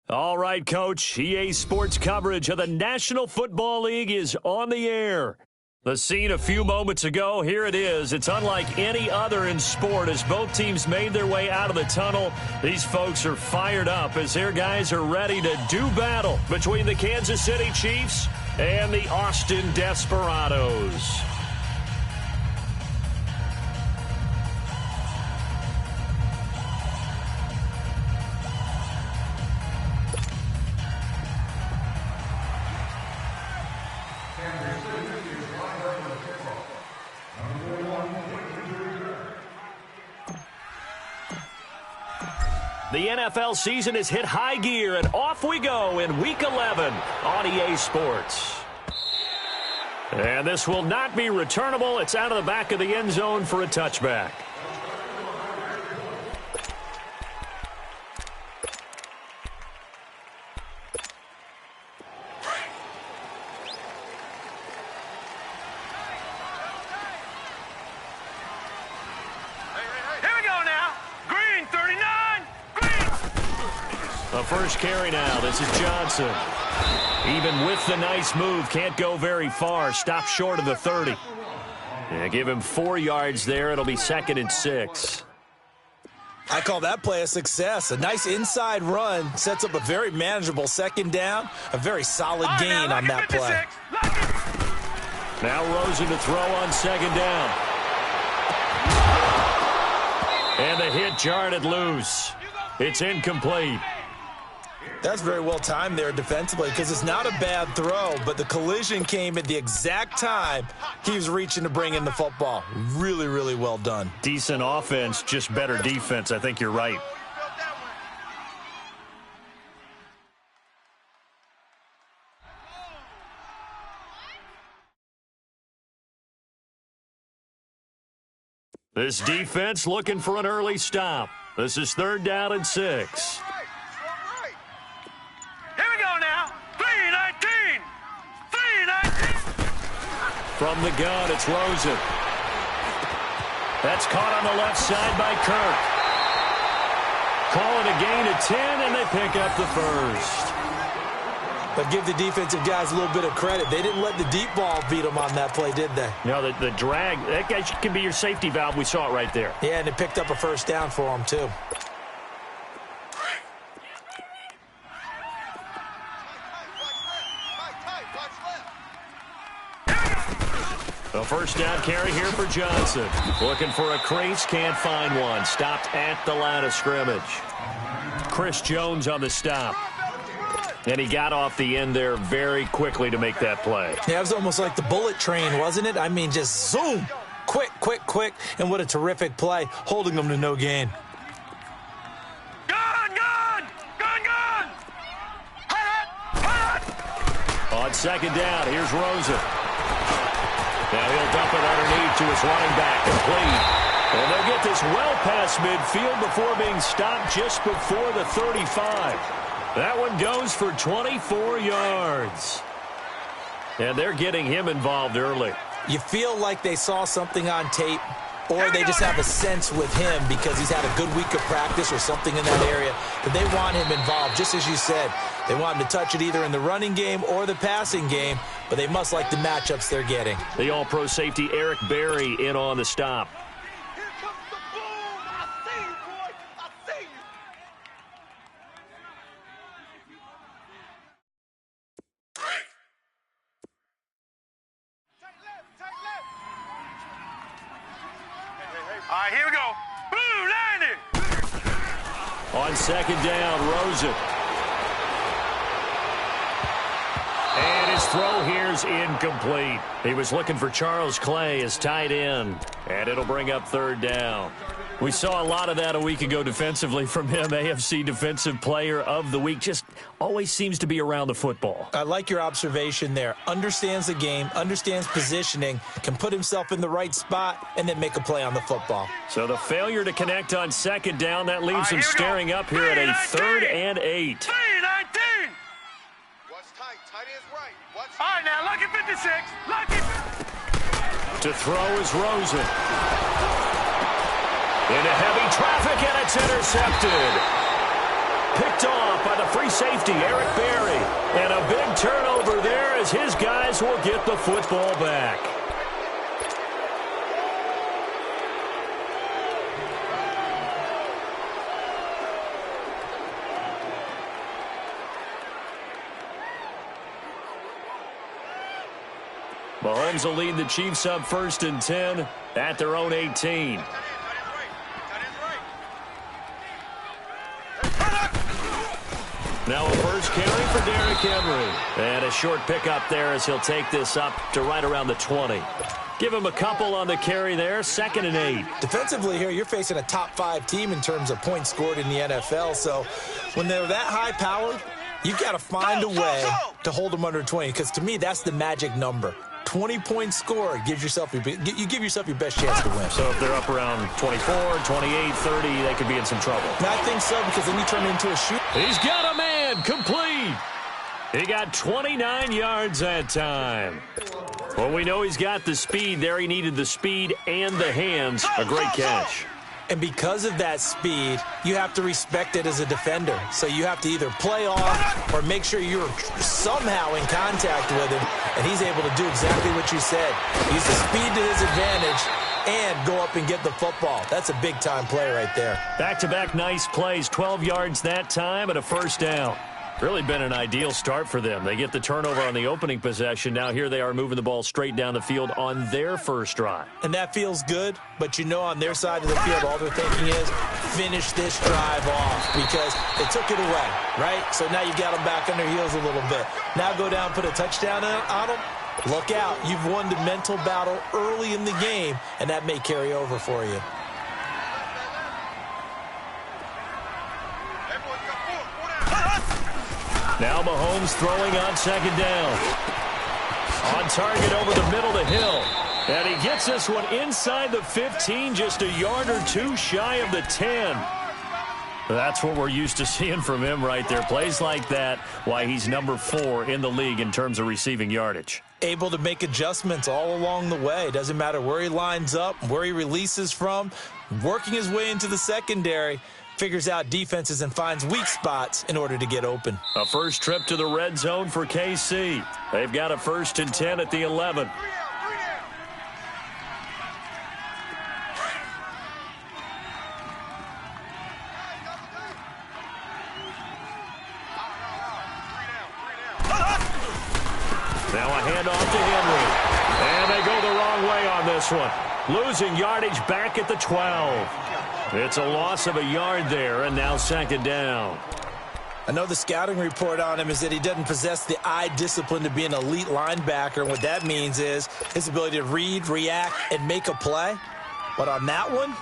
All right, Coach. EA Sports coverage of the National Football League is on the air. The scene a few moments ago, here it is. It's unlike any other in sport as both teams made their way out of the tunnel. These folks are fired up as their guys are ready to do battle between the Kansas City Chiefs and the Austin Desperados. The NFL season has hit high gear, and off we go in Week 11 on EA Sports. And this will not be returnable. It's out of the back of the end zone for a touchback. First carry now. This is Johnson. Even with the nice move, can't go very far. Stopped short of the 30. Yeah, give him 4 yards there. It'll be 2nd and 6. I call that play a success. A nice inside run sets up a very manageable 2nd down. A very solid gain on that play. Now Rosen to throw on 2nd down. And the hit jarred it loose. It's incomplete. That's very well timed there defensively because it's not a bad throw, but the collision came at the exact time he was reaching to bring in the football. Really, really well done. Decent offense, just better defense. I think you're right. This defense looking for an early stop. This is 3rd down and 6. From the gun, it's Rosen. That's caught on the left side by Kirk. Call it a gain of 10, and they pick up the first. But give the defensive guys a little bit of credit. They didn't let the deep ball beat them on that play, did they? No, the drag, that guy can be your safety valve. We saw it right there. Yeah, and it picked up a first down for them, too. A first down carry here for Johnson. Looking for a crease, can't find one. Stopped at the line of scrimmage. Chris Jones on the stop. And he got off the end there very quickly to make that play. Yeah, it was almost like the bullet train, wasn't it? I mean, just zoom. Quick, quick, quick. And what a terrific play, holding them to no gain. On 2nd down, here's Rosen. Now he'll dump it underneath to his running back, complete. And they'll get this well past midfield before being stopped just before the 35. That one goes for 24 yards. And they're getting him involved early. You feel like they saw something on tape, or they just have a sense with him because he's had a good week of practice or something in that area that they want him involved, just as you said. They want him to touch it either in the running game or the passing game, but they must like the matchups they're getting. The all-pro safety Eric Berry in on the stop. Here comes the boom. I see you, boy. I see you. All right, here we go. Boom, landed. On 2nd down, Rosen. And his throw here's incomplete. He was looking for Charles Clay as tight end. And it'll bring up 3rd down. We saw a lot of that a week ago defensively from him. AFC Defensive Player of the Week. Just always seems to be around the football. I like your observation there. Understands the game, understands positioning, can put himself in the right spot, and then make a play on the football. So the failure to connect on 2nd down, that leaves him staring up here at a 3rd and 8. 3-19. Watch tight. Tight is right. Watch. All right, now, lucky 56. Lucky. To throw is Rosen. Into heavy traffic, and it's intercepted. Picked off by the free safety, Eric Berry. And a big turnover there as his guys will get the football back. Mahomes will lead the Chiefs up 1st and 10 at their own 18. Now a first carry for Derrick Henry. And a short pickup there as he'll take this up to right around the 20. Give him a couple on the carry there, 2nd and 8. Defensively here, you're facing a top 5 team in terms of points scored in the NFL. So when they're that high powered, you've got to find a way to hold them under 20. Because to me, that's the magic number. 20 points scored gives yourself you give yourself your best chance to win. So if they're up around 24, 28, 30, they could be in some trouble. And I think so, because then you turn it into a shoot. He's got a man complete. He got 29 yards that time. Well, we know he's got the speed there. He needed the speed and the hands. A great catch. And because of that speed, you have to respect it as a defender. So you have to either play off or make sure you're somehow in contact with him, and he's able to do exactly what you said. Use the speed to his advantage and go up and get the football. That's a big-time play right there. Back-to-back nice plays, 12 yards that time and a first down. Really been an ideal start for them. They get the turnover on the opening possession. Now here they are moving the ball straight down the field on their first drive. And that feels good, but you know on their side of the field, all they're thinking is finish this drive off because they took it away, right? So now you got them back on their heels a little bit. Now go down, put a touchdown on them. Look out. You've won the mental battle early in the game, and that may carry over for you. Now Mahomes throwing on 2nd down. On target over the middle to Hill. And he gets this one inside the 15, just a yard or two shy of the 10. That's what we're used to seeing from him right there. Plays like that, why he's number 4 in the league in terms of receiving yardage. Able to make adjustments all along the way. Doesn't matter where he lines up, where he releases from, working his way into the secondary. Figures out defenses and finds weak spots in order to get open. A first trip to the red zone for KC. They've got a 1st and 10 at the 11. Now a handoff to Henry. And they go the wrong way on this one. Losing yardage back at the 12. It's a loss of a yard there, and now 2nd down. I know the scouting report on him is that he doesn't possess the eye discipline to be an elite linebacker. And what that means is his ability to read, react, and make a play. But on that one,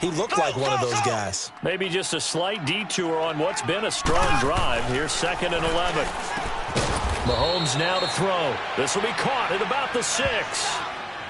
he looked like one of those guys. Maybe just a slight detour on what's been a strong drive. Here's 2nd and 11. Mahomes now to throw. This will be caught at about the 6.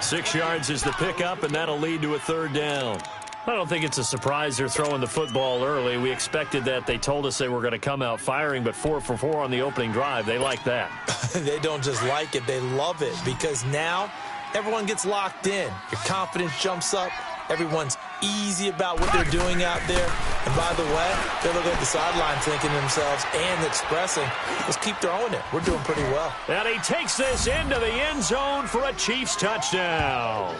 6 yards is the pickup, and that'll lead to a 3rd down. I don't think it's a surprise they're throwing the football early. We expected that. They told us they were going to come out firing, but 4 for 4 on the opening drive. They like that. They don't just like it. They love it because now everyone gets locked in. Your confidence jumps up. Everyone's easy about what they're doing out there. And by the way, they're looking at the sideline thinking to themselves and expressing, let's keep throwing it. We're doing pretty well. And he takes this into the end zone for a Chiefs touchdown.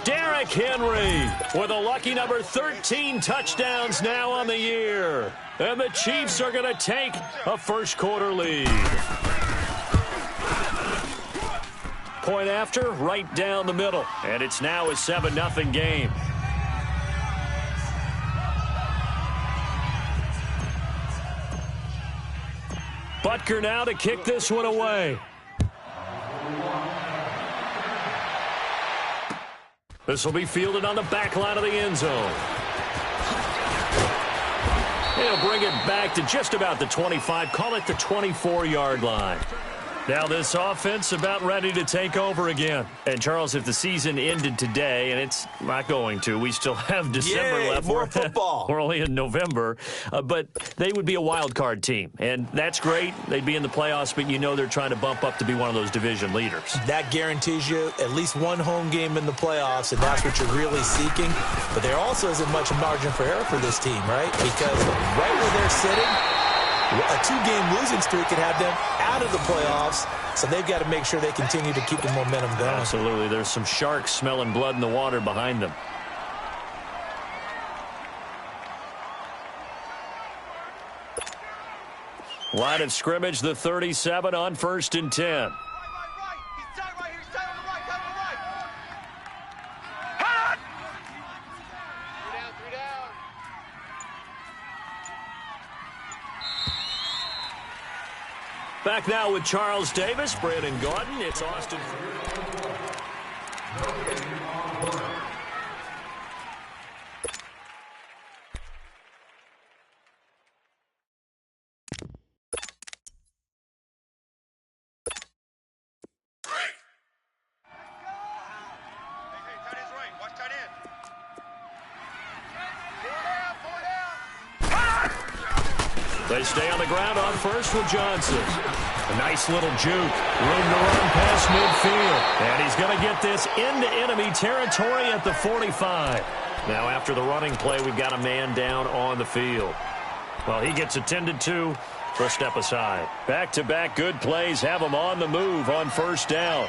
Derrick Henry with a lucky number 13 touchdowns now on the year. And the Chiefs are going to take a first-quarter lead. Point after, right down the middle. And it's now a 7-0 game. Butker now to kick this one away. This will be fielded on the back line of the end zone. He'll bring it back to just about the 25, call it the 24-yard line. Now this offense about ready to take over again. And, Charles, if the season ended today, and it's not going to, we still have December left. More football. We're only in November. But they would be a wild card team. And that's great. They'd be in the playoffs, but you know they're trying to bump up to be one of those division leaders. That guarantees you at least one home game in the playoffs, and that's what you're really seeking. But there also isn't much margin for error for this team, right? Because right where they're sitting, A two-game losing streak could have them out of the playoffs, so they've got to make sure they continue to keep the momentum going. Absolutely. There's some sharks smelling blood in the water behind them. Line of scrimmage, the 37 on 1st and 10. Right. He's tight right here. He's tight on the right. Tight on the right. Hot! Three down. Back now with Charles Davis, Brandon Gaudin. It's Austin. Tight end's right. Watch tight end. Four down. They stay on the ground on first with Johnson. A nice little juke. Room to run past midfield. And he's going to get this into enemy territory at the 45. Now after the running play, we've got a man down on the field. Well, he gets attended to for a step aside. Back-to-back good plays have him on the move on first down. All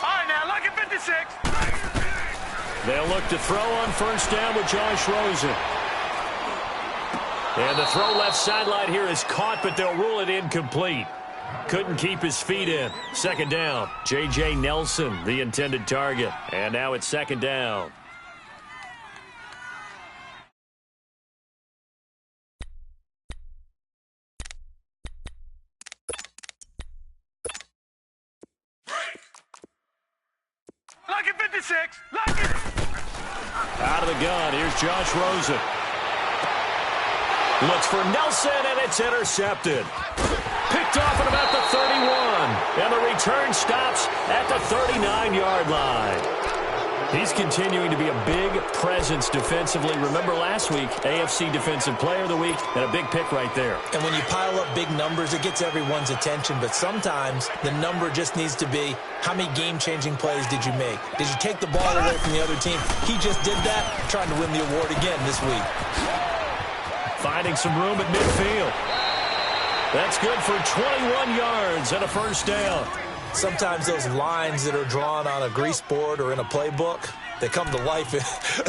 right, now, look at 56. They'll look to throw on first down with Josh Rosen. And the throw left sideline here is caught, but they'll rule it incomplete. Couldn't keep his feet in. Second down. J.J. Nelson, the intended target. And now it's second down. Look at 56. Look it. Out of the gun, here's Josh Rosen. Looks for Nelson, and it's intercepted. Picked off at about the 31. And the return stops at the 39-yard line. He's continuing to be a big presence defensively. Remember last week, AFC Defensive Player of the Week, and a big pick right there. And when you pile up big numbers, it gets everyone's attention. But sometimes the number just needs to be, how many game-changing plays did you make? Did you take the ball away from the other team? He just did that, trying to win the award again this week. Finding some room at midfield. That's good for 21 yards and a first down. Sometimes those lines that are drawn on a grease board or in a playbook, they come to life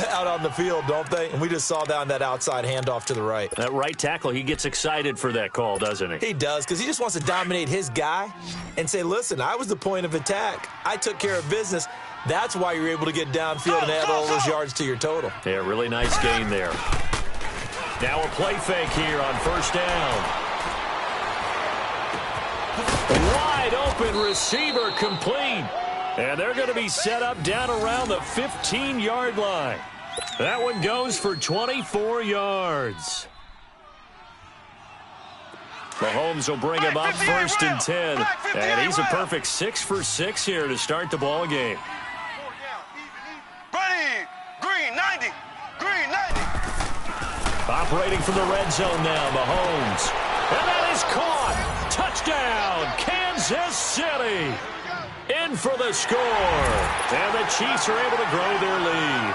out on the field, don't they? And we just saw that on that outside handoff to the right. That right tackle, he gets excited for that call, doesn't he? He does, because he just wants to dominate his guy and say, listen, I was the point of attack. I took care of business. That's why you're able to get downfield and add all those yards to your total. Yeah, really nice gain there. Now a play fake here on first down. Wide open receiver complete. And they're going to be set up down around the 15-yard line. That one goes for 24 yards. Mahomes will bring him up first and 10. And he's a perfect 6 for 6 here to start the ball game. Ready. Green 90. Green 90. Operating from the red zone now, Mahomes. And that is caught. Touchdown, Kansas City. In for the score. And the Chiefs are able to grow their lead.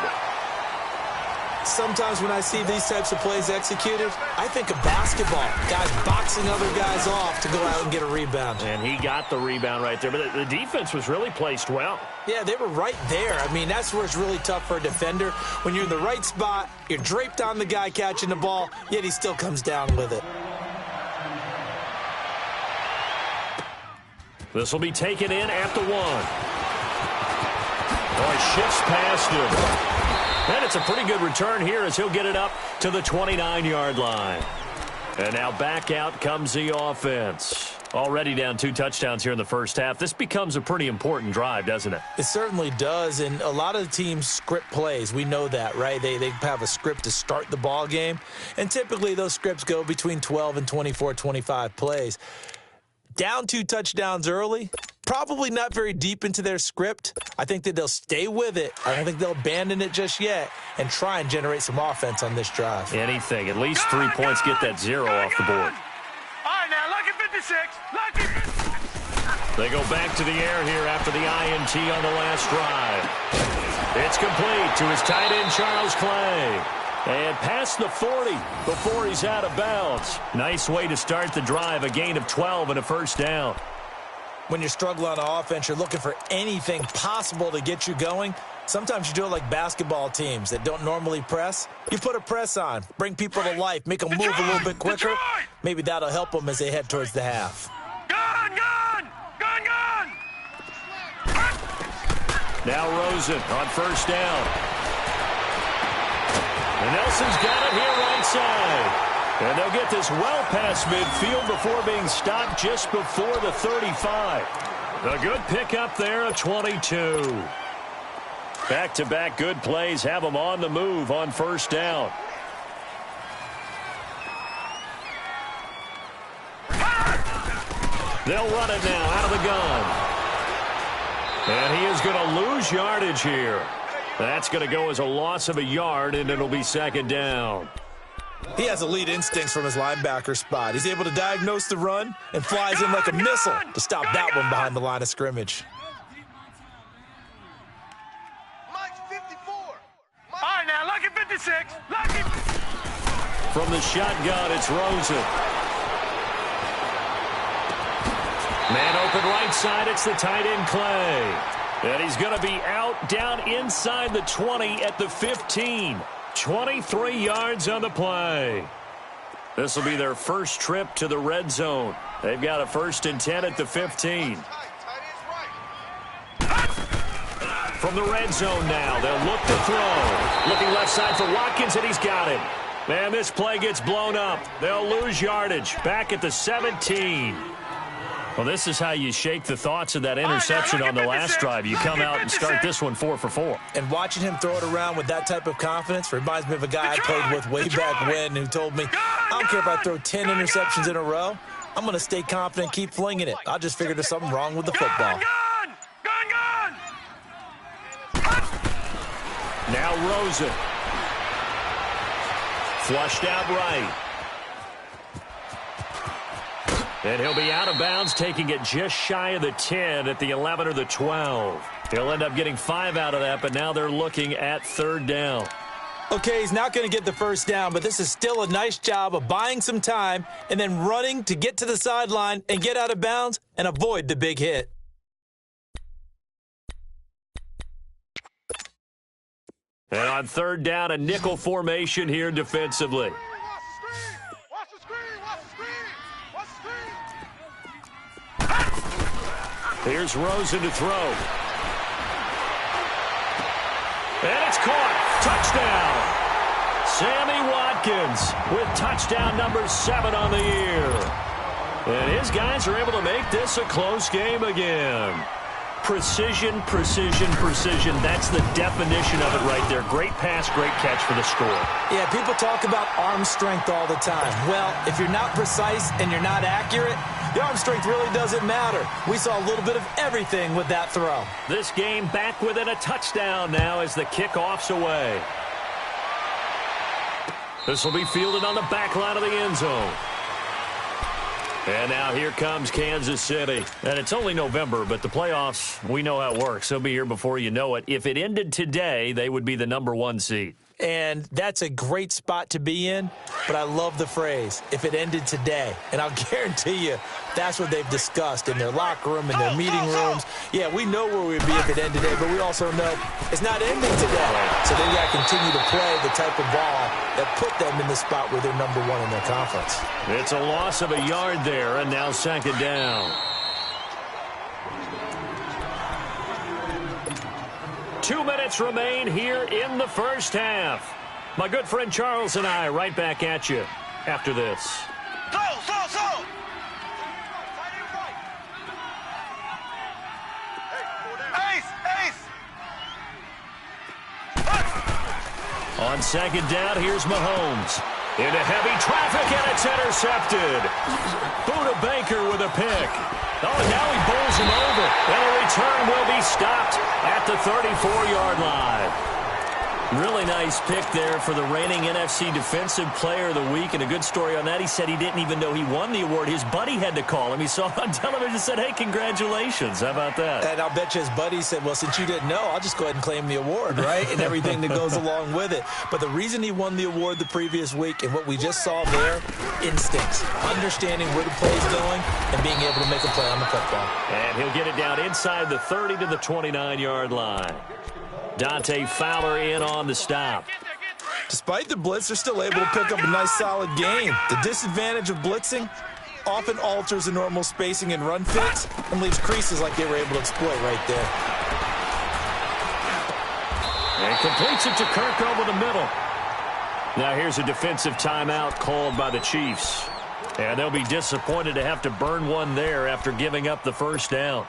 Sometimes when I see these types of plays executed, I think of basketball. Guys boxing other guys off to go out and get a rebound. And he got the rebound right there. But the defense was really placed well. Yeah, they were right there. I mean, that's where it's really tough for a defender. When you're in the right spot, you're draped on the guy catching the ball, yet he still comes down with it. This will be taken in at the 1. Boy, shifts past him. And it's a pretty good return here as he'll get it up to the 29-yard line. And now back out comes the offense. Already down 2 touchdowns here in the first half. This becomes a pretty important drive, doesn't it? It certainly does, and a lot of the teams script plays. We know that, right? They have a script to start the ball game, and typically those scripts go between 12 and 24, 25 plays. Down 2 touchdowns early, probably not very deep into their script. I think that they'll stay with it. I don't think they'll abandon it just yet and try and generate some offense on this drive. Anything. At least 3 points, get that 0 off the board. All right, now, look at 56. Look it. They go back to the air here after the INT on the last drive. It's complete to his tight end, Charles Clay. And past the 40 before he's out of bounds. Nice way to start the drive, a gain of 12 and a first down. When you're struggling on offense, you're looking for anything possible to get you going. Sometimes you do it like basketball teams that don't normally press. You put a press on, bring people to life, make them move a little bit quicker. Maybe that'll help them as they head towards the half. Gun! Now Rosen on first down. And Nelson's got it here right side. And they'll get this well past midfield before being stopped just before the 35. A good pickup there of 22. Back-to-back good plays have them on the move on first down. They'll run it now out of the gun. And he is going to lose yardage here. That's going to go as a loss of a yard, and it'll be second down. He has elite instincts from his linebacker spot. He's able to diagnose the run and flies in like a missile to stop that one behind the line of scrimmage. Mike's 54. All right, now, lucky 56. Lucky. From the shotgun, it's Rosen. Man open right side, it's the tight end Clay. And he's going to be out down inside the 20 at the 15. 23 yards on the play. This will be their first trip to the red zone. They've got a 1st and 10 at the 15. From the red zone now, they'll look to throw. Looking left side for Watkins, and he's got it. Man, this play gets blown up. They'll lose yardage. Back at the 17. Well, this is how you shake the thoughts of that interception on the last drive. You come out and start this one 4 for 4. And watching him throw it around with that type of confidence reminds me of a guy I played with way back when who told me, I don't care if I throw 10 interceptions in a row. I'm going to stay confident, keep flinging it. I just figured there's something wrong with the football. Gun! Now Rosen. Flushed out right. And he'll be out of bounds, taking it just shy of the 10 at the 11 or the 12. He'll end up getting 5 out of that, but now they're looking at 3rd down. Okay, he's not going to get the first down, but this is still a nice job of buying some time and then running to get to the sideline and get out of bounds and avoid the big hit. And on 3rd down, a nickel formation here defensively. Here's Rosen to throw. And it's caught. Touchdown. Sammy Watkins with touchdown number 7 on the year. And his guys are able to make this a close game again. Precision, precision, precision. That's the definition of it right there. Great pass, great catch for the score. Yeah, people talk about arm strength all the time. Well, if you're not precise and you're not accurate, the arm strength really doesn't matter. We saw a little bit of everything with that throw. This game back within a touchdown now as the kickoff's away. This will be fielded on the back line of the end zone. And now here comes Kansas City. And it's only November, but the playoffs, we know how it works. They'll be here before you know it. If it ended today, they would be the number 1 seed. And that's a great spot to be in, but I love the phrase, if it ended today. And I'll guarantee you that's what they've discussed in their locker room, in their meeting rooms. Yeah, we know where we'd be if it ended today, but we also know it's not ending today. So they got to continue to play the type of ball that put them in the spot where they're number 1 in their conference. It's a loss of a yard there, and now 2nd down. 2 minutes remain here in the first half. My good friend Charles and I right back at you after this. So. Ace. On 2nd down, here's Mahomes. Into heavy traffic, and it's intercepted. Buda Baker with a pick. Oh, now he bowls him over. And a return will be stopped at the 34-yard line. Really nice pick there for the reigning NFC Defensive Player of the Week, and a good story on that. He said he didn't even know he won the award. His buddy had to call him. He saw it on television and said, hey, congratulations. How about that? And I'll bet you his buddy said, well, since you didn't know, I'll just go ahead and claim the award, right? And everything that goes along with it. But the reason he won the award the previous week and what we just saw there, instincts, understanding where the play's going and being able to make a play on the football. And he'll get it down inside the 30 to the 29-yard line. Dante Fowler in on the stop. Despite the blitz, they're still able to pick up a nice, solid gain. The disadvantage of blitzing often alters the normal spacing and run fits and leaves creases like they were able to exploit right there. And completes it to Kirk over the middle. Now here's a defensive timeout called by the Chiefs. And they'll be disappointed to have to burn one there after giving up the first down.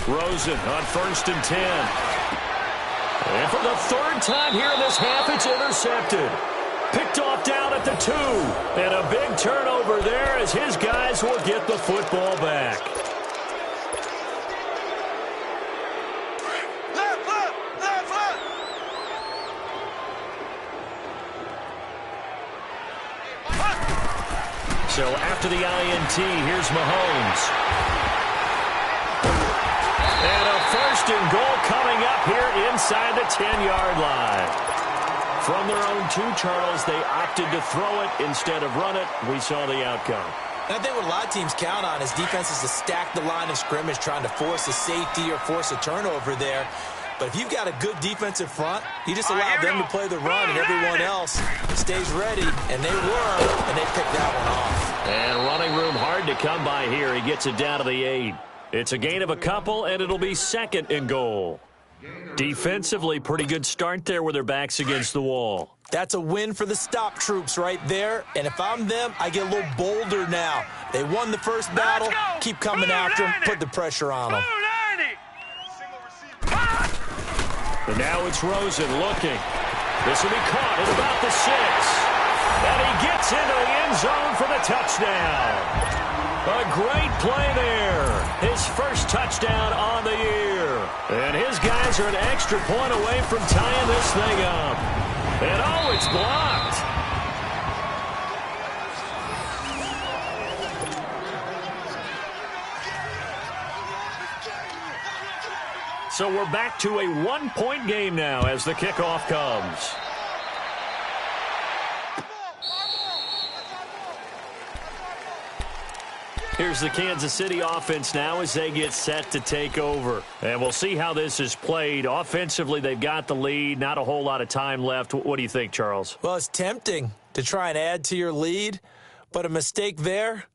Rosen on 1st and 10. And for the third time here in this half, it's intercepted. Picked off down at the 2. And a big turnover there as his guys will get the football back. So after the INT, here's Mahomes. And a 1st and goal coming up here inside the 10-yard line. From their own 2, Charles, they opted to throw it instead of run it. We saw the outcome. And I think what a lot of teams count on is defenses to stack the line of scrimmage, trying to force a safety or force a turnover there. But if you've got a good defensive front, you just allow them to play the run and everyone else stays ready. And they were, and they picked that one off. And running room hard to come by here. He gets it down to the 8. It's a gain of a couple, and it'll be 2nd and goal. Defensively, pretty good start there with their backs against the wall. That's a win for the stop troops right there. And if I'm them, I get a little bolder now. They won the first battle. Keep coming after them. Put the pressure on them. And now it's Rosen looking. This will be caught at about the 6. And he gets into the end zone for the touchdown. A great play there. His first touchdown on the year. And his guys are an extra point away from tying this thing up. And oh, it's blocked. So we're back to a 1-point game now as the kickoff comes. Here's the Kansas City offense now as they get set to take over. And we'll see how this is played. Offensively, they've got the lead. Not a whole lot of time left. What do you think, Charles? Well, it's tempting to try and add to your lead, but a mistake there,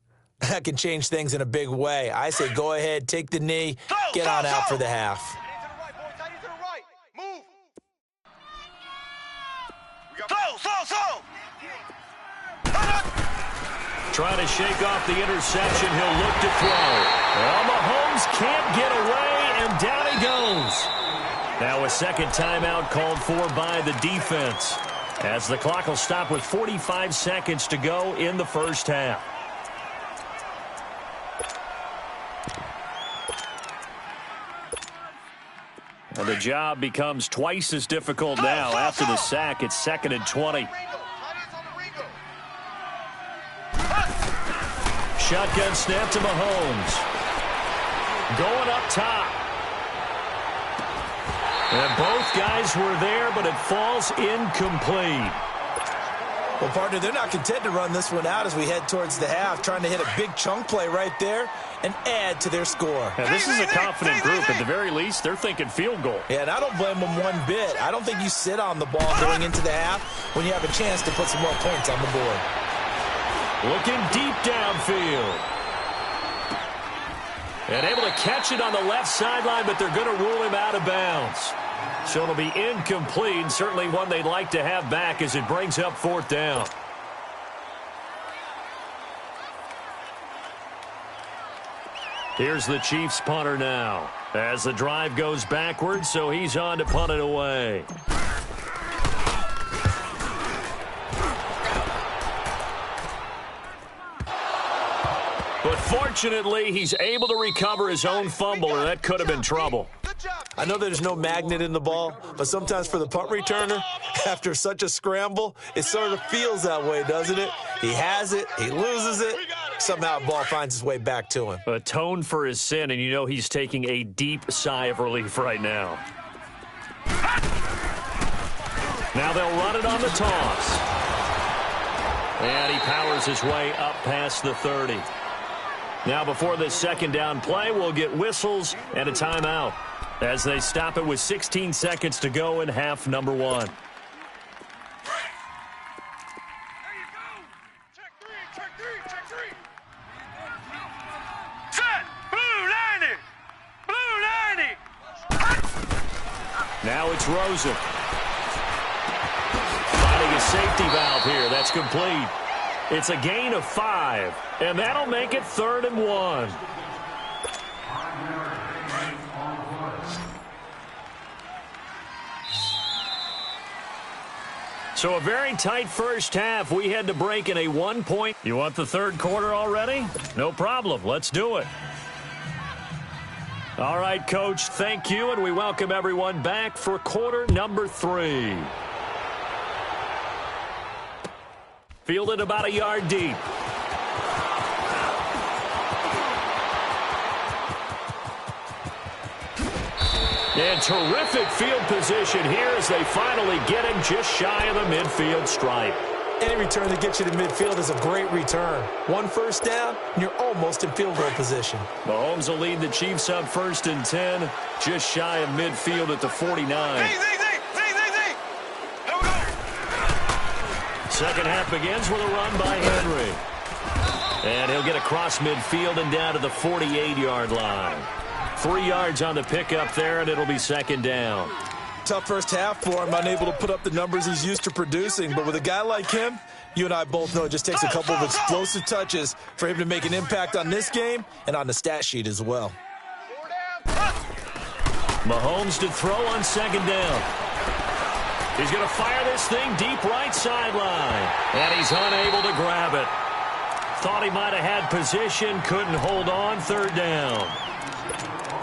that can change things in a big way. I say go ahead, take the knee, get on out for the half. Trying to shake off the interception. He'll look to throw. Well, Mahomes can't get away, and down he goes. Now a second timeout called for by the defense, as the clock will stop with 45 seconds to go in the first half. And the job becomes twice as difficult now after the sack. It's 2nd and 20. Shotgun snap to Mahomes. Going up top. And both guys were there, but it falls incomplete. Well, partner, they're not content to run this one out as we head towards the half, trying to hit a big chunk play right there and add to their score. Now, this is a confident group. At the very least, they're thinking field goal. Yeah, and I don't blame them one bit. I don't think you sit on the ball going into the half when you have a chance to put some more points on the board. Looking deep downfield. And able to catch it on the left sideline, but they're going to rule him out of bounds. So it'll be incomplete, certainly one they'd like to have back as it brings up 4th down. Here's the Chiefs punter now. As the drive goes backwards, so he's on to punt it away. But fortunately, he's able to recover his own fumble, or that could have been trouble. I know there's no magnet in the ball, but sometimes for the punt returner, after such a scramble, it sort of feels that way, doesn't it? He has it, he loses it, somehow the ball finds its way back to him. Atone for his sin, and you know he's taking a deep sigh of relief right now. Now they'll run it on the toss. And he powers his way up past the 30. Now before this second down play, we'll get whistles and a timeout as they stop it with 16 seconds to go in half number 1. Set. Blue 90. Blue 90. Now it's Rosen. Finding a safety valve here. That's complete. It's a gain of 5, and that'll make it 3rd and 1. So a very tight first half. We had to break in a 1-point. You want the third quarter already? No problem. Let's do it. All right, Coach, thank you, and we welcome everyone back for quarter number 3. Fielded about a yard deep. And terrific field position here as they finally get him just shy of the midfield stripe. Any return that gets you to midfield is a great return. 1 first down, and you're almost in field goal position. Mahomes will lead the Chiefs up 1st and 10, just shy of midfield at the 49. Here we go. Second half begins with a run by Henry. And he'll get across midfield and down to the 48-yard line. 3 yards on the pickup there, and it'll be second down. Tough first half for him, unable to put up the numbers he's used to producing. But with a guy like him, you and I both know it just takes a couple of explosive touches for him to make an impact on this game and on the stat sheet as well. Mahomes to throw on second down. He's going to fire this thing deep right sideline. And he's unable to grab it. Thought he might have had position, couldn't hold on, third down.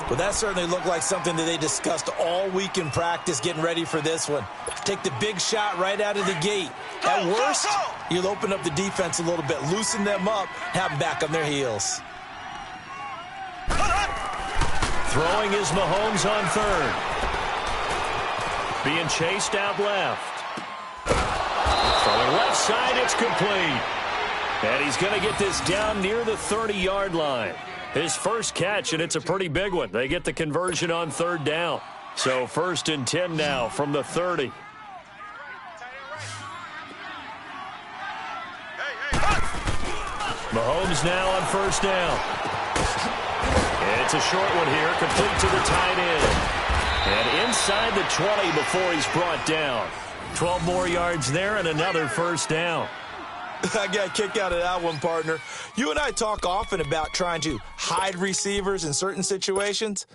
Well, that certainly looked like something that they discussed all week in practice getting ready for this one. Take the big shot right out of the gate. At worst, you'll open up the defense a little bit, loosen them up, have them back on their heels. Throwing is Mahomes on third. Being chased out left. From the left side, it's complete. And he's going to get this down near the 30-yard line. His first catch, and it's a pretty big one. They get the conversion on third down. So 1st and 10 now from the 30. Mahomes now on first down. And it's a short one here, complete to the tight end. And inside the 20 before he's brought down. 12 more yards there and another first down. I got a kick out of that one, partner. You and I talk often about trying to hide receivers in certain situations,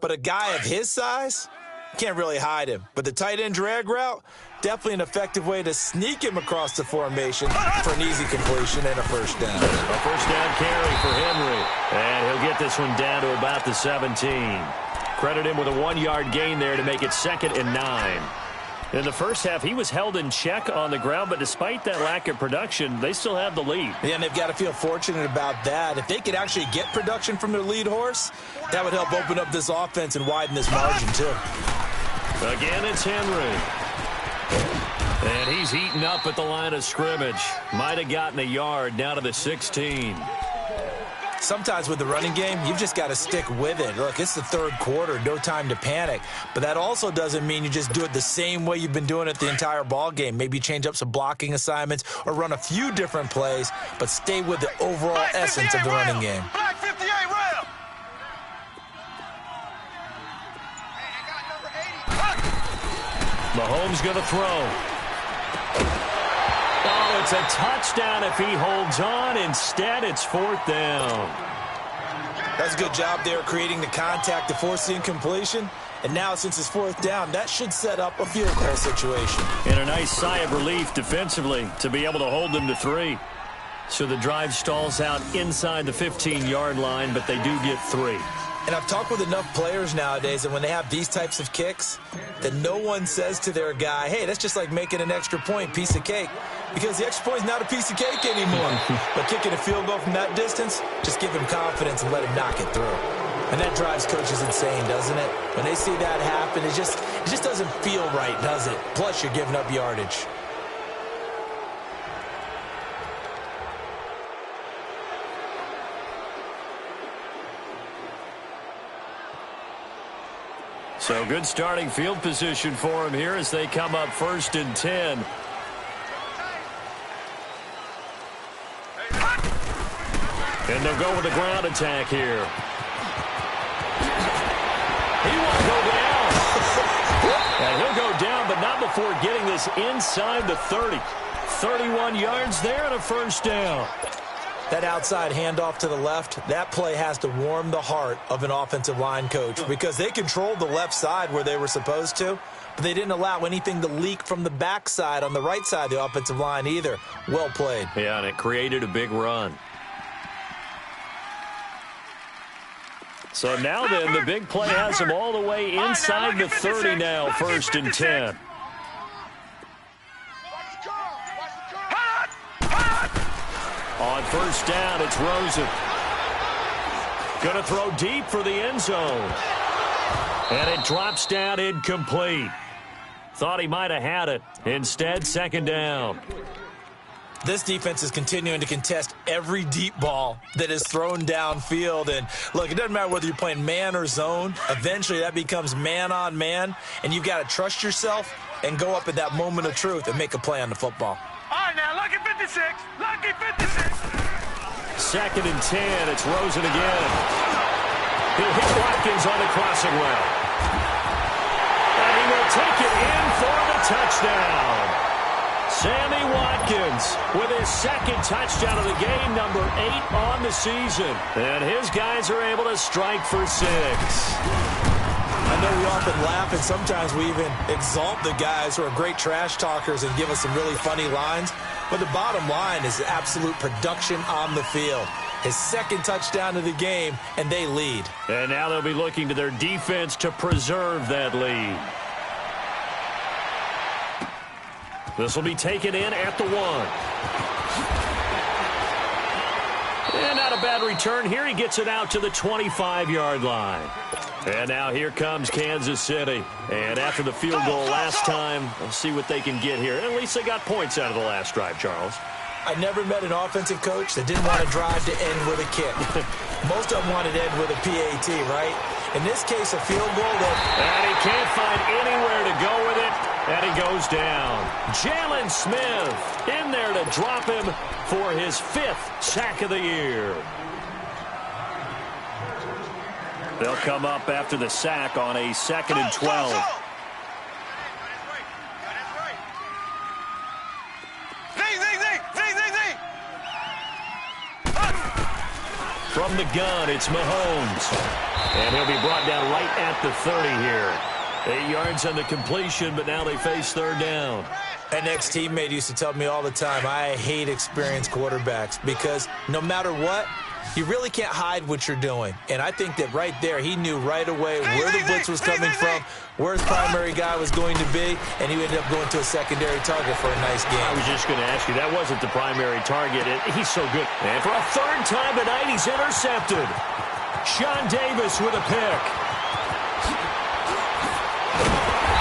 but a guy of his size can't really hide him. But the tight end drag route, definitely an effective way to sneak him across the formation for an easy completion and a first down. A first down carry for Henry. And he'll get this one down to about the 17. Credit him with a 1-yard gain there to make it 2nd and 9. In the first half, he was held in check on the ground, but despite that lack of production, they still have the lead. Yeah, and they've got to feel fortunate about that. If they could actually get production from their lead horse, that would help open up this offense and widen this margin, too. Again, it's Henry. And he's eaten up at the line of scrimmage. Might have gotten a yard down to the 16. Sometimes with the running game, you've just got to stick with it. Look, it's the third quarter, no time to panic. But that also doesn't mean you just do it the same way you've been doing it the entire ball game. Maybe change up some blocking assignments or run a few different plays, but stay with the overall essence of the running game. Black 58 rail. Mahomes going to throw. Oh, it's a touchdown if he holds on. Instead, it's 4th down. That's a good job there creating the contact to force the incompletion. And now, since it's fourth down, that should set up a field goal situation. And a nice sigh of relief defensively to be able to hold them to 3. So the drive stalls out inside the 15-yard line, but they do get 3. And I've talked with enough players nowadays that when they have these types of kicks, that no one says to their guy, hey, that's just like making an extra point, piece of cake. Because the extra point is not a piece of cake anymore. But kicking a field goal from that distance, just give him confidence and let him knock it through. And that drives coaches insane, doesn't it? When they see that happen, it just doesn't feel right, does it? Plus, you're giving up yardage. So good starting field position for him here as they come up 1st and 10. And they'll go with the ground attack here. He won't go down. And he'll go down, but not before getting this inside the 30. 31 yards there and a 1st down. That outside handoff to the left, that play has to warm the heart of an offensive line coach because they controlled the left side where they were supposed to, but they didn't allow anything to leak from the backside on the right side of the offensive line either. Well played. Yeah, and it created a big run. So now then, the big play has them all the way inside the 30 now, 1st and 10. On 1st down, it's Rosen. Going to throw deep for the end zone. And it drops down incomplete. Thought he might have had it. Instead, 2nd down. This defense is continuing to contest every deep ball that is thrown downfield. And, look, it doesn't matter whether you're playing man or zone. Eventually, that becomes man-on-man. And you've got to trust yourself and go up at that moment of truth and make a play on the football. All right, now, lucky 56. Lucky 56. 2nd and 10. It's Rosen again. He'll hit Watkins on the crossing route. And he will take it in for the touchdown. Sammy Watkins with his 2nd touchdown of the game, number 8 on the season. And his guys are able to strike for 6. I know we often laugh and sometimes we even exalt the guys who are great trash talkers and give us some really funny lines. But the bottom line is absolute production on the field. His 2nd touchdown of the game, and they lead. And now they'll be looking to their defense to preserve that lead. This will be taken in at the 1. And not a bad return here. He gets it out to the 25-yard line. And now here comes Kansas City. And after the field goal last time, let's see what they can get here. At least they got points out of the last drive, Charles. I never met an offensive coach that didn't want to drive to end with a kick. Most of them wanted to end with a PAT, right? In this case, a field goal that... And he can't find anywhere to go with it. And he goes down. Jalen Smith in there to drop him for his 5th sack of the year. They'll come up after the sack on a 2nd and 12. From the gun, it's Mahomes. And he'll be brought down right at the 30 here. 8 yards on the completion, but now they face 3rd down. An ex-teammate used to tell me all the time, I hate experienced quarterbacks because no matter what, you really can't hide what you're doing. And I think that right there, he knew right away where the blitz was coming from, where his primary guy was going to be, and he ended up going to a secondary target for a nice game. I was just going to ask you, that wasn't the primary target. He's so good. And for a 3rd time tonight, he's intercepted. Sean Davis with a pick.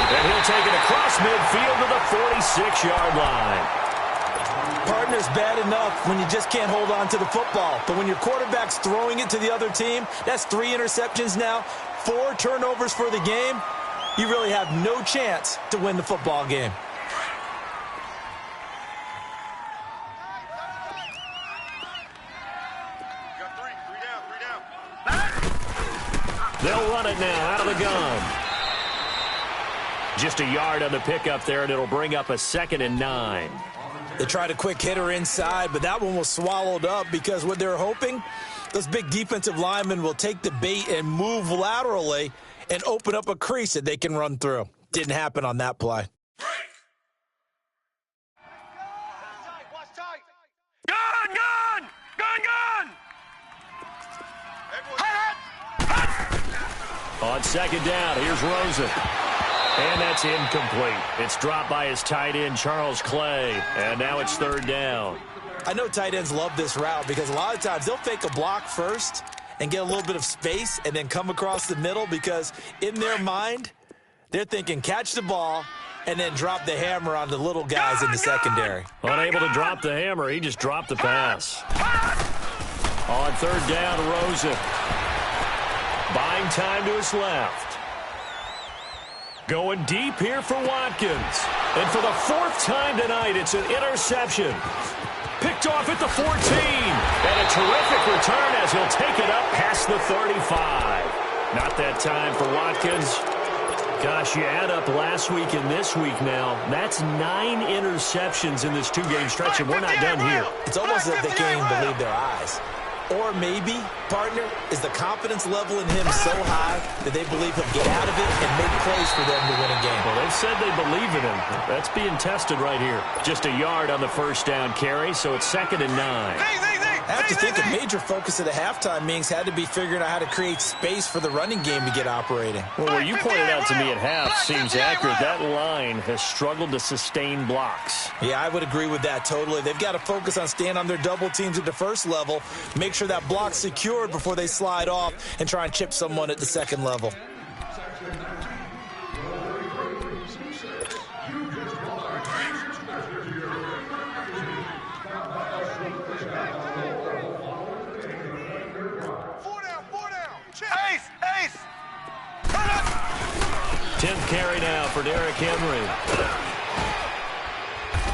And he'll take it across midfield to the 46-yard line. Partner's bad enough when you just can't hold on to the football. But when your quarterback's throwing it to the other team, that's 3 interceptions now, 4 turnovers for the game. You really have no chance to win the football game. They'll run it now out of the gun. Just a yard on the pickup there, and it'll bring up a 2nd and 9. They tried a quick hitter inside, but that one was swallowed up because what they're hoping, those big defensive linemen will take the bait and move laterally and open up a crease that they can run through. Didn't happen on that play. Gun, gun! Gun, gun! On second down, here's Rosen. And that's incomplete. It's dropped by his tight end, Charles Clay. And now it's third down. I know tight ends love this route because a lot of times they'll fake a block first and get a little bit of space and then come across the middle because in their mind, they're thinking catch the ball and then drop the hammer on the little guys in the secondary. Unable to drop the hammer, he just dropped the pass. On third down, Rosen. Buying time to his left. Going deep here for Watkins. And for the fourth time tonight, it's an interception. Picked off at the 14. And a terrific return as he'll take it up past the 35. Not that time for Watkins. Gosh, you add up last week and this week now. That's 9 interceptions in this two-game stretch, and we're not done here. It's almost as if they can't even believe their eyes. Or maybe, partner, is the confidence level in him so high that they believe he'll get out of it and make plays for them to win a game. Well, they've said they believe in him. That's being tested right here. Just a yard on the first down carry, so it's 2nd and 9. I have to think a major focus of the halftime meetings had to be figuring out how to create space for the running game to get operating. Well, what you pointed out to me at half seems accurate. That line has struggled to sustain blocks. Yeah, I would agree with that totally. They've got to focus on staying on their double teams at the first level, make sure that block's secured before they slide off and try and chip someone at the second level. Ace! Ace! 10th carry now for Derrick Henry.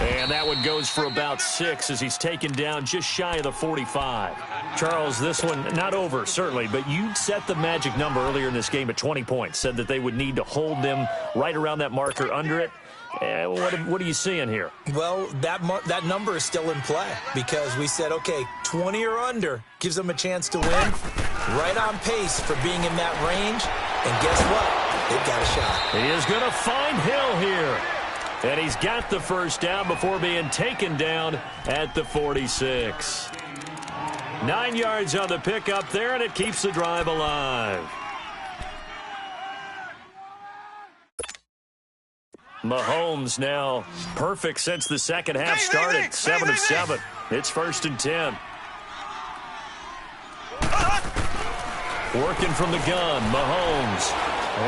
And that one goes for about 6 as he's taken down just shy of the 45. Charles, this one not over, certainly, but you set the magic number earlier in this game at 20 points, said that they would need to hold them right around that marker under it. What are you seeing here? Well, that number is still in play because we said, okay, 20 or under gives them a chance to win. Right on pace for being in that range. And guess what? They've got a shot. He is going to find Hill here. And he's got the first down before being taken down at the 46. 9 yards on the pickup there, and it keeps the drive alive. Mahomes now perfect since the second half started. 7 of 7. It's 1st and 10. Working from the gun, Mahomes.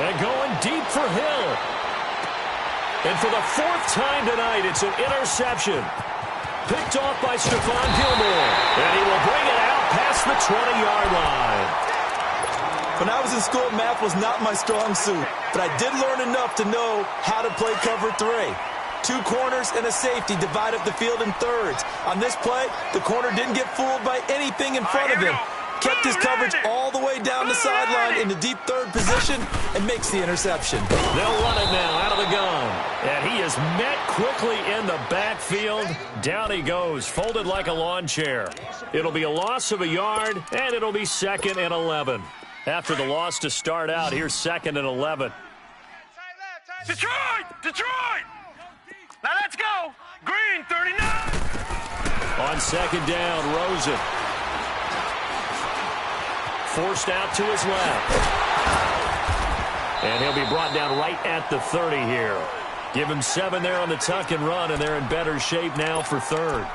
And going deep for Hill. And for the 4th time tonight, it's an interception. Picked off by Stephon Gilmore. And he will bring it out past the 20-yard line. When I was in school, math was not my strong suit, but I did learn enough to know how to play cover 3. 2 corners and a safety divide up the field in thirds. On this play, the corner didn't get fooled by anything in front of him. Kept his coverage all the way down the sideline in the deep third position and makes the interception. They'll run it now out of the gun. And he is met quickly in the backfield. Down he goes, folded like a lawn chair. It'll be a loss of a yard, and it'll be 2nd and 11. After the loss to start out, here's 2nd and 11. Detroit! Detroit! Now let's go! Green, 39! On 2nd down, Rosen. Forced out to his left. And he'll be brought down right at the 30 here. Give him 7 there on the tuck and run, and they're in better shape now for 3rd.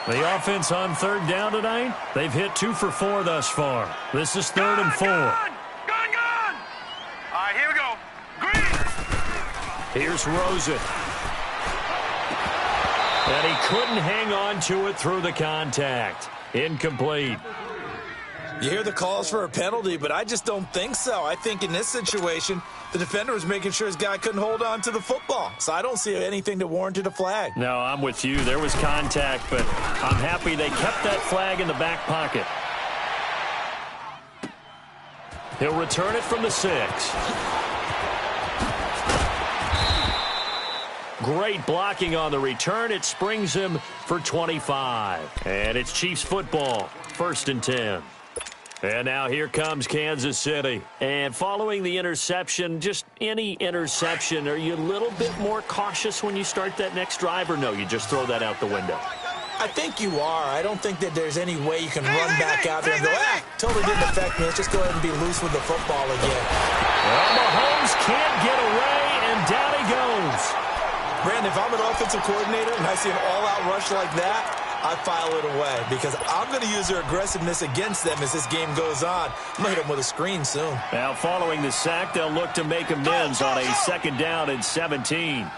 The offense on 3rd down tonight, they've hit 2 for 4 thus far. This is 3rd and 4. Gun! All right, here we go. Green! Here's Rosen. And he couldn't hang on to it through the contact. Incomplete. You hear the calls for a penalty, but I just don't think so. I think in this situation, the defender was making sure his guy couldn't hold on to the football. So I don't see anything that warranted a flag. No, I'm with you. There was contact, but I'm happy they kept that flag in the back pocket. He'll return it from the 6. Great blocking on the return. It springs him for 25. And it's Chiefs football, 1st and 10. And now here comes Kansas City. And following the interception, just any interception, are you a little bit more cautious when you start that next drive, or no, you just throw that out the window? I think you are. I don't think that there's any way you can run back out there and go, totally didn't affect me. Let's just go ahead and be loose with the football again. Well, Mahomes can't get away, and down he goes. Brandon, if I'm an offensive coordinator and I see an all-out rush like that, I file it away because I'm going to use their aggressiveness against them as this game goes on. I'm going to hit them with a screen soon. Now, following the sack, they'll look to make amends on a 2nd down and 17.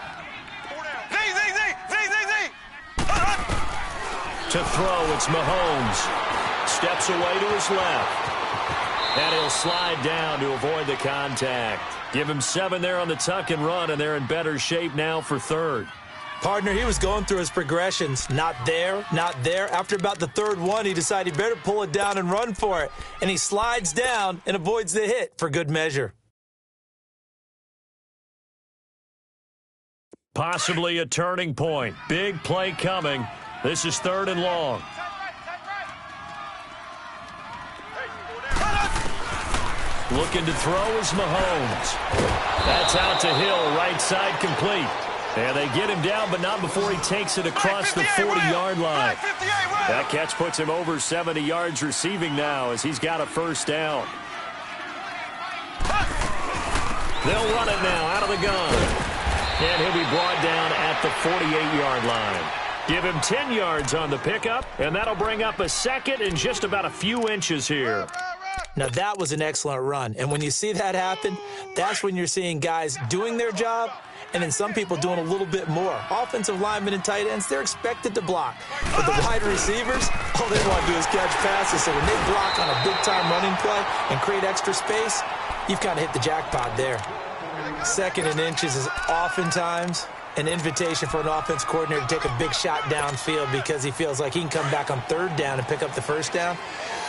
To throw, it's Mahomes. Steps away to his left. And he'll slide down to avoid the contact. Give him 7 there on the tuck and run, and they're in better shape now for 3rd. Partner, he was going through his progressions. Not there, not there. After about the 3rd one, he decided he better pull it down and run for it. And he slides down and avoids the hit for good measure. Possibly a turning point. Big play coming. This is 3rd and long. Looking to throw is Mahomes. That's out to Hill, right side complete. And they get him down, but not before he takes it across the 40-yard line. That catch puts him over 70 yards receiving now as he's got a 1st down. They'll run it now out of the gun. And he'll be brought down at the 48-yard line. Give him 10 yards on the pickup, and that'll bring up a 2nd and just about a few inches here. Now, that was an excellent run. And when you see that happen, that's when you're seeing guys doing their job and then some people doing a little bit more. Offensive linemen and tight ends, they're expected to block. But the wide receivers, all they want to do is catch passes. So when they block on a big-time running play and create extra space, you've kind of hit the jackpot there. 2nd and inches is oftentimes an invitation for an offense coordinator to take a big shot downfield because he feels like he can come back on 3rd down and pick up the 1st down.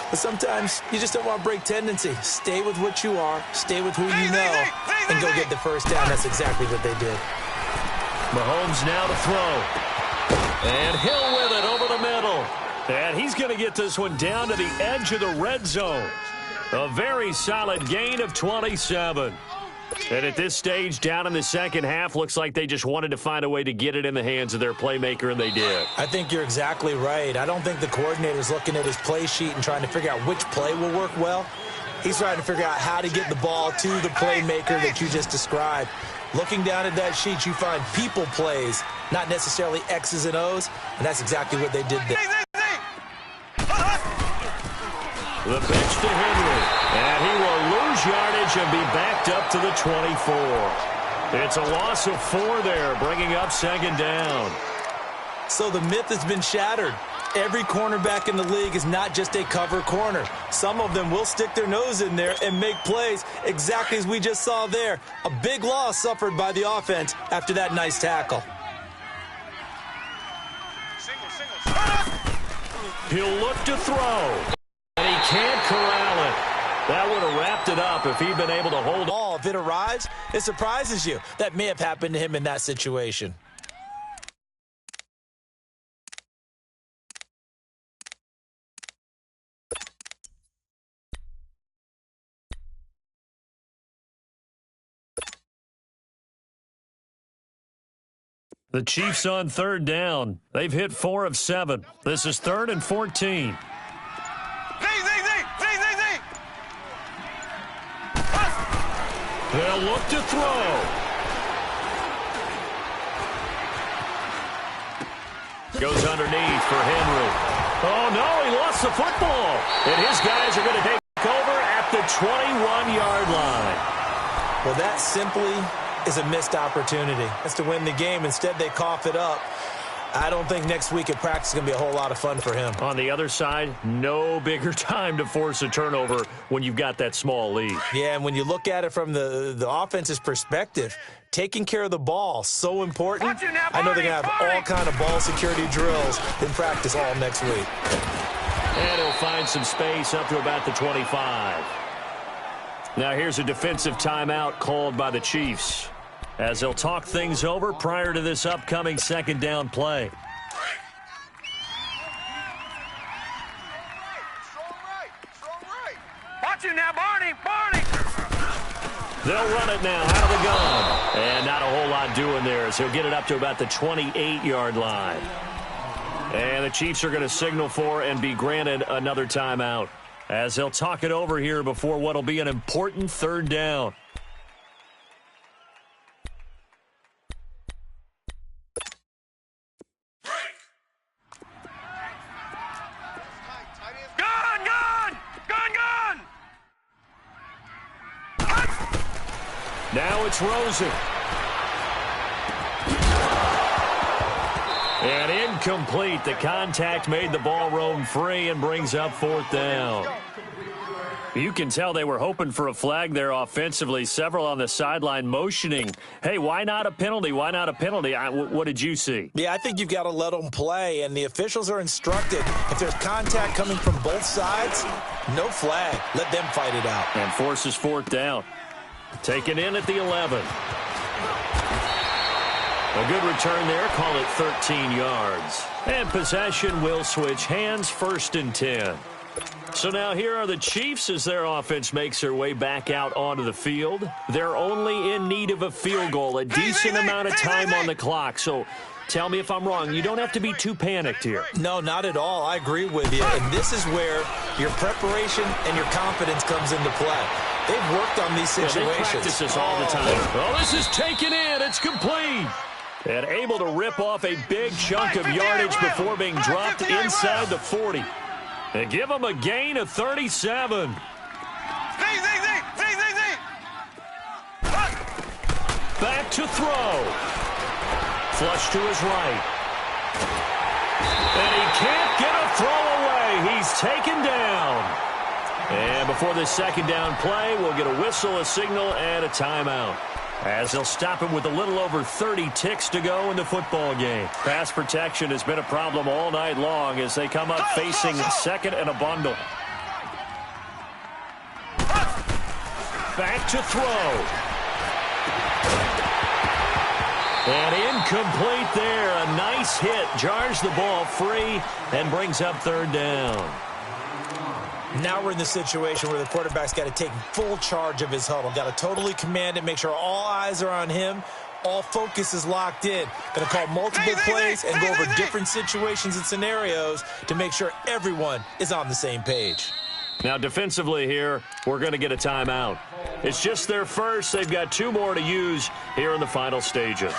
But sometimes you just don't want to break tendency. Stay with what you are, stay with who you know, and go get the 1st down. That's exactly what they did. Mahomes now to throw. And Hill with it over the middle. And he's going to get this one down to the edge of the red zone. A very solid gain of 27. And at this stage, down in the 2nd half, looks like they just wanted to find a way to get it in the hands of their playmaker, and they did. I think you're exactly right. I don't think the coordinator's looking at his play sheet and trying to figure out which play will work well. He's trying to figure out how to get the ball to the playmaker that you just described. Looking down at that sheet, you find people plays, not necessarily X's and O's, and that's exactly what they did there. The pitch to Henry, and he will lose yardage and be backed up to the 24. It's a loss of 4 there, bringing up 2nd down. So the myth has been shattered. Every cornerback in the league is not just a cover corner. Some of them will stick their nose in there and make plays exactly as we just saw there. A big loss suffered by the offense after that nice tackle. He'll look to throw. And he can't corral it. That would have wrapped it up if he'd been able to hold ball. If it arrives, it surprises you. That may have happened to him in that situation. The Chiefs on 3rd down. They've hit 4 of 7. This is 3rd and 14. They'll look to throw. Goes underneath for Henry. Oh, no, he lost the football. And his guys are going to take over at the 21-yard line. Well, that simply is a missed opportunity. That's to win the game. Instead, they cough it up. I don't think next week at practice is going to be a whole lot of fun for him. On the other side, no bigger time to force a turnover when you've got that small lead. Yeah, and when you look at it from the offense's perspective, taking care of the ball, so important. I know they're going to have all kind of ball security drills in practice all next week. And he'll find some space up to about the 25. Now here's a defensive timeout called by the Chiefs. as they'll talk things over prior to this upcoming second down play. Watch him now, Barney. Barney. They'll run it now out of the gun. And not a whole lot doing there as he'll get it up to about the 28-yard line. And the Chiefs are going to signal for and be granted another timeout as they'll talk it over here before what will be an important third down. Gun, gun. Gun, gun. Now it's Rosen. And incomplete. The contact made the ball roam free and brings up fourth down. You can tell they were hoping for a flag there offensively. Several on the sideline motioning. Hey, why not a penalty? Why not a penalty? What did you see? Yeah, I think you've got to let them play, and the officials are instructed. If there's contact coming from both sides, no flag. Let them fight it out. And forces fourth down. Taken in at the 11. A good return there. Call it 13 yards. And possession will switch hands, 1st and 10. So now here are the Chiefs as their offense makes their way back out onto the field. They're only in need of a field goal, a decent amount of time on the clock. So tell me if I'm wrong. You don't have to be too panicked here. No, not at all. I agree with you. And this is where your preparation and your confidence comes into play. They've worked on these situations. Yeah, they practice this all the time. Oh, this is taken in. It's complete. And able to rip off a big chunk of yardage before being dropped inside the 40. And give them a gain of 37. Back to throw. Flush to his right. And he can't get a throw away. He's taken down. And before this second down play, we'll get a whistle, a signal, and a timeout, as they'll stop him with a little over 30 ticks to go in the football game. Pass protection has been a problem all night long as they come up facing second and a bundle. Back to throw. And incomplete there. A nice hit. Jars the ball free and brings up third down. Now we're in the situation where the quarterback's got to take full charge of his huddle. Got to totally command it, make sure all eyes are on him. All focus is locked in. Going to call multiple plays and go over different situations and scenarios to make sure everyone is on the same page. Now defensively here, we're going to get a timeout. It's just their first. They've got 2 more to use here in the final stages.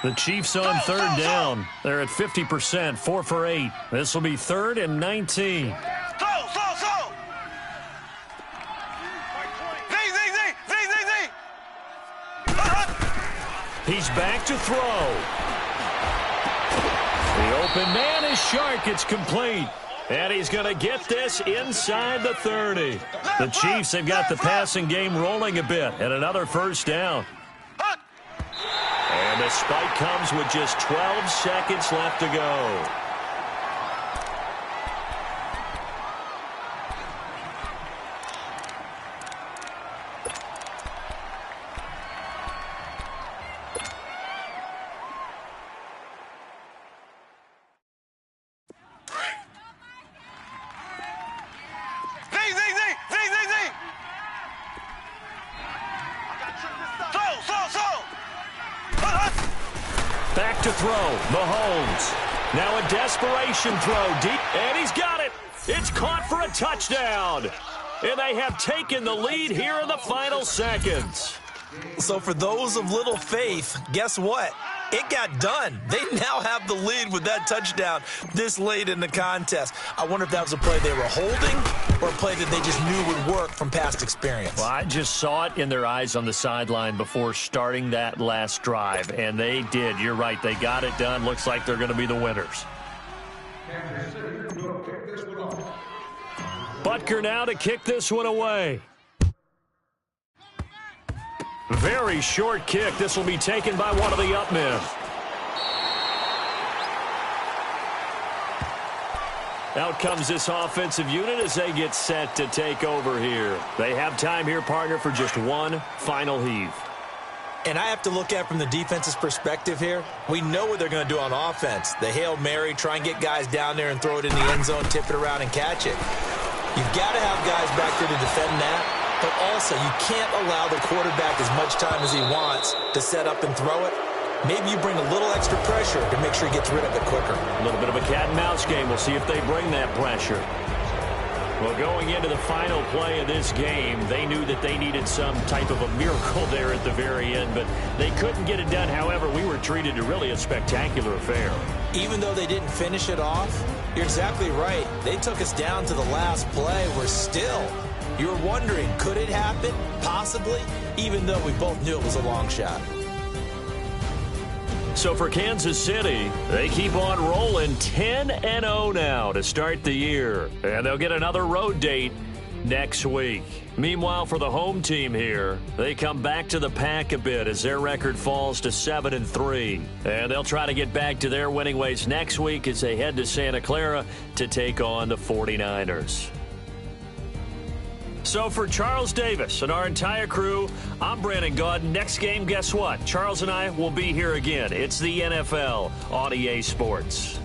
The Chiefs on third down. They're at 50%, 4 for 8. This will be 3rd and 19. He's back to throw. The open man is Shark. It's complete. And he's going to get this inside the 30. The Chiefs have got the passing game rolling a bit. And another first down. And the spike comes with just 12 seconds left to go. Back to throw. Mahomes. Now a desperation throw deep. And he's got it. It's caught for a touchdown. And they have taken the lead here in the final seconds. So for those of little faith, guess what? It got done. They now have the lead with that touchdown this late in the contest. I wonder if that was a play they were holding or a play that they just knew would work from past experience. Well, I just saw it in their eyes on the sideline before starting that last drive, and they did. You're right. They got it done. Looks like they're going to be the winners. Butker now to kick this one away. Very short kick. This will be taken by one of the up men. Out comes this offensive unit as they get set to take over here. They have time here, partner, for just one final heave. And I have to look at it from the defense's perspective here. We know what they're going to do on offense. The Hail Mary, try and get guys down there and throw it in the end zone, tip it around and catch it. You've got to have guys back there to defend that, but also you can't allow the quarterback as much time as he wants to set up and throw it. Maybe you bring a little extra pressure to make sure he gets rid of it quicker. A little bit of a cat and mouse game. We'll see if they bring that pressure. Well, going into the final play of this game, they knew that they needed some type of a miracle there at the very end, but they couldn't get it done. However, we were treated to really a spectacular affair. Even though they didn't finish it off, you're exactly right. They took us down to the last play. We're still, you're wondering, could it happen? Possibly, even though we both knew it was a long shot. So for Kansas City, they keep on rolling 10-0 now to start the year. And they'll get another road date next week. Meanwhile, for the home team here, they come back to the pack a bit as their record falls to 7-3. And they'll try to get back to their winning ways next week as they head to Santa Clara to take on the 49ers. So for Charles Davis and our entire crew, I'm Brandon Gaudin. Next game, guess what? Charles and I will be here again. It's the NFL on EA Sports.